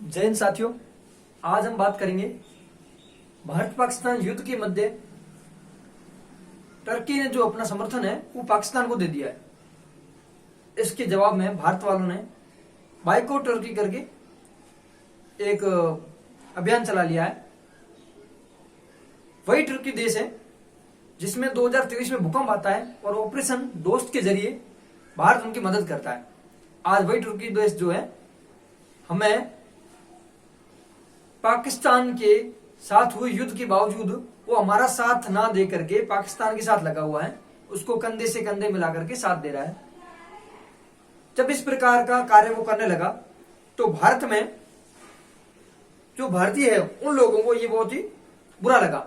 जय हिंद साथियों, आज हम बात करेंगे भारत पाकिस्तान युद्ध के मध्य टर्की ने जो अपना समर्थन है वो पाकिस्तान को दे दिया है। इसके जवाब में भारत वालों ने बाइकआउट टर्की करके एक अभियान चला लिया है। वही टर्की देश है जिसमें 2023 में भूकंप आता है और ऑपरेशन दोस्त के जरिए भारत उनकी मदद करता है। आज वही टर्की देश जो है हमें पाकिस्तान के साथ हुए युद्ध के बावजूद वो हमारा साथ ना दे करके पाकिस्तान के साथ लगा हुआ है, उसको कंधे से कंधे मिला करके साथ दे रहा है। जब इस प्रकार का कार्य वो करने लगा तो भारत में जो भारतीय है उन लोगों को ये बहुत ही बुरा लगा।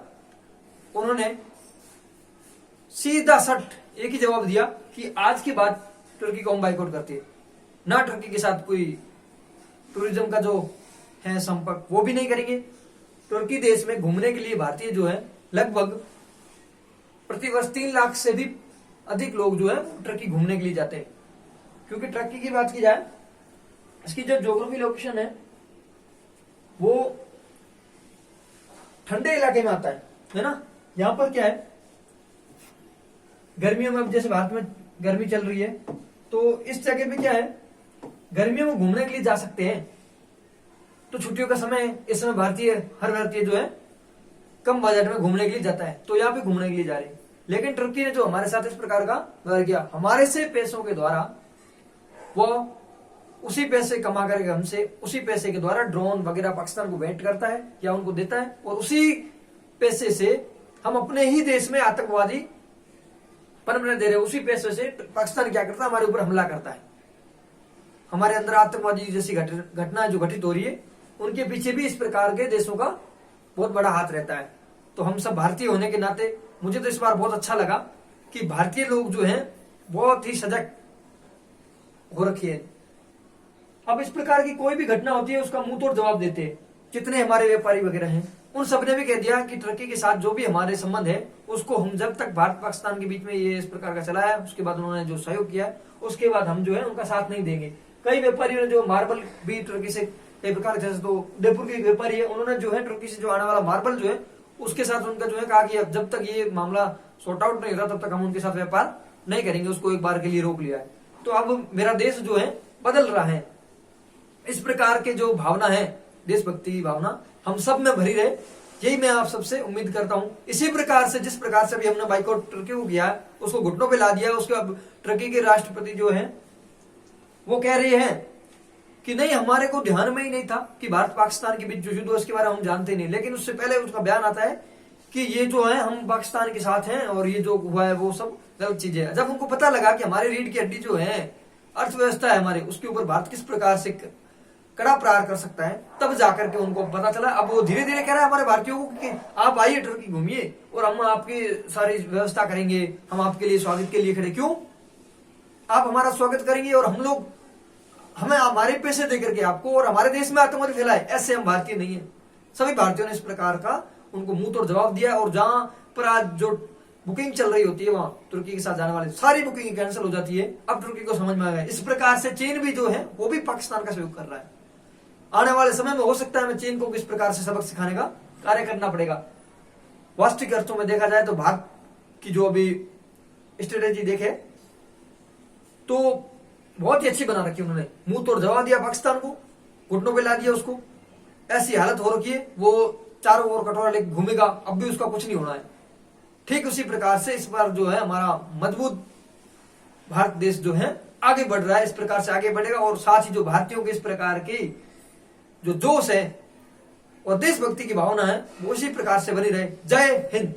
उन्होंने सीधा सट एक ही जवाब दिया कि आज के बाद तुर्की को हम बाइकआउट करते हैं, ना तुर्की के साथ कोई टूरिज्म का जो है संपर्क वो भी नहीं करेंगे। तुर्की देश में घूमने के लिए भारतीय जो है लगभग प्रतिवर्ष 3 लाख से भी अधिक लोग जो है तुर्की घूमने के लिए जाते हैं। क्योंकि तुर्की की बात की जाए, इसकी जो ज्योग्राफी लोकेशन है वो ठंडे इलाके में आता है ना। यहां पर क्या है, गर्मियों में, जैसे भारत में गर्मी चल रही है तो इस जगह पे क्या है, गर्मियों में घूमने के लिए जा सकते हैं। तो छुट्टियों का समय, इस समय हर भारतीय जो है कम बजट में घूमने के लिए जाता है, तो यहाँ पे घूमने के लिए जा रहे हैं। लेकिन तुर्की ने जो हमारे साथ इस प्रकार का व्यवहार किया, हमारे से पैसों के द्वारा वो उसी पैसे कमा करके हमसे उसी पैसे के द्वारा ड्रोन वगैरह पाकिस्तान को भेंट करता है या उनको देता है, और उसी पैसे से हम अपने ही देश में आतंकवादी पनपने दे रहे हैं। उसी पैसे से पाकिस्तान क्या करता है, हमारे ऊपर हमला करता है। हमारे अंदर आतंकवादी जैसी घटना जो घटित हो रही है, उनके पीछे भी इस प्रकार के देशों का बहुत बड़ा हाथ रहता है। तो हम सब भारतीय होने के नाते मुझे तो इस बार बहुत अच्छा लगा कि भारतीय लोग जो हैं बहुत ही सजग हो रखी है। अब इस प्रकार की कोई भी घटना होती है उसका मुंह तोड़ जवाब देते हैं। जितने हमारे व्यापारी वगैरह हैं उन सबने भी कह दिया कि तुर्की के साथ जो भी हमारे संबंध है उसको हम, जब तक भारत पाकिस्तान के बीच में ये इस प्रकार का चला है, उसके बाद उन्होंने जो सहयोग किया है उसके बाद हम जो है उनका साथ नहीं देंगे। कई व्यापारियों ने जो मार्बल भी तुर्की से कई प्रकार, जैसे तो उदयपुर के व्यापारी है, उन्होंने जो है तुर्की से जो आने वाला मार्बल जो है उसके साथ उनका जो है कहा कि जब तक ये मामला सॉर्ट आउट नहीं होता तब तक हम उनके साथ व्यापार नहीं करेंगे। उसको एक बार के लिए रोक लिया है। तो अब मेरा देश जो है बदल रहा है। इस प्रकार के जो भावना है, देशभक्ति की भावना हम सब में भरी रहे, यही मैं आप सबसे उम्मीद करता हूं। इसी प्रकार से जिस प्रकार से भी हमने बाइकआउट तुर्की को किया, उसको घुटनों पे ला दिया, उसके बाद तुर्की के राष्ट्रपति जो है वो कह रहे हैं कि नहीं, हमारे को ध्यान में ही नहीं था कि भारत पाकिस्तान के बीच जो युद्ध है उसके बारे में हम जानते नहीं। लेकिन उससे पहले उसका बयान आता है कि ये जो है हम पाकिस्तान के साथ हैं और ये जो हुआ है वो सब गलत चीजें है। जब उनको पता लगा कि हमारी रीढ़ की हड्डी जो है अर्थव्यवस्था है हमारी, उसके ऊपर भारत किस प्रकार से कड़ा प्रहार कर सकता है, तब जाकर के उनको पता चला। अब वो धीरे धीरे कह रहा है हमारे भारतीयों को कि आप आइए तुर्की घूमिए और हम आपकी सारी व्यवस्था करेंगे, हम आपके लिए स्वागत के लिए खड़े। क्यों आप हमारा स्वागत करेंगे और हम लोग हमें हमारे पैसे देकर के आपको और हमारे देश में आतंकवादी फैलाए? ऐसे हम भारतीय नहीं है। सभी भारतीयों ने इस प्रकार का उनको मुंह तोड़ जवाब दिया। और जहां पर आज जो बुकिंग चल रही होती है वहां तुर्की के साथ जाने वाली सारी बुकिंग कैंसिल हो जाती है। अब तुर्की को समझ में आ गया। इस प्रकार से चीन भी जो है वो भी पाकिस्तान का सहयोग कर रहा है। आने वाले समय में हो सकता है हमें चीन को किस प्रकार से सबक सिखाने का कार्य करना पड़ेगा। वास्तविक अर्थों में देखा जाए तो भारत की जो अभी स्ट्रेटेजी देखे तो बहुत ही अच्छी बना रखी उन्होंने। मुंह तोड़ जवाब दिया पाकिस्तान को, घुटनों पे ला दिया उसको। ऐसी हालत हो रखी है, वो चारों ओर कटोरा लेकर घूमेगा, अब भी उसका कुछ नहीं होना है। ठीक उसी प्रकार से इस बार जो है हमारा मजबूत भारत देश जो है आगे बढ़ रहा है। इस प्रकार से आगे बढ़ेगा और साथ ही जो भारतीयों के इस प्रकार की जो जोश है और देशभक्ति की भावना है वो इसी प्रकार से बनी रहे। जय हिंद।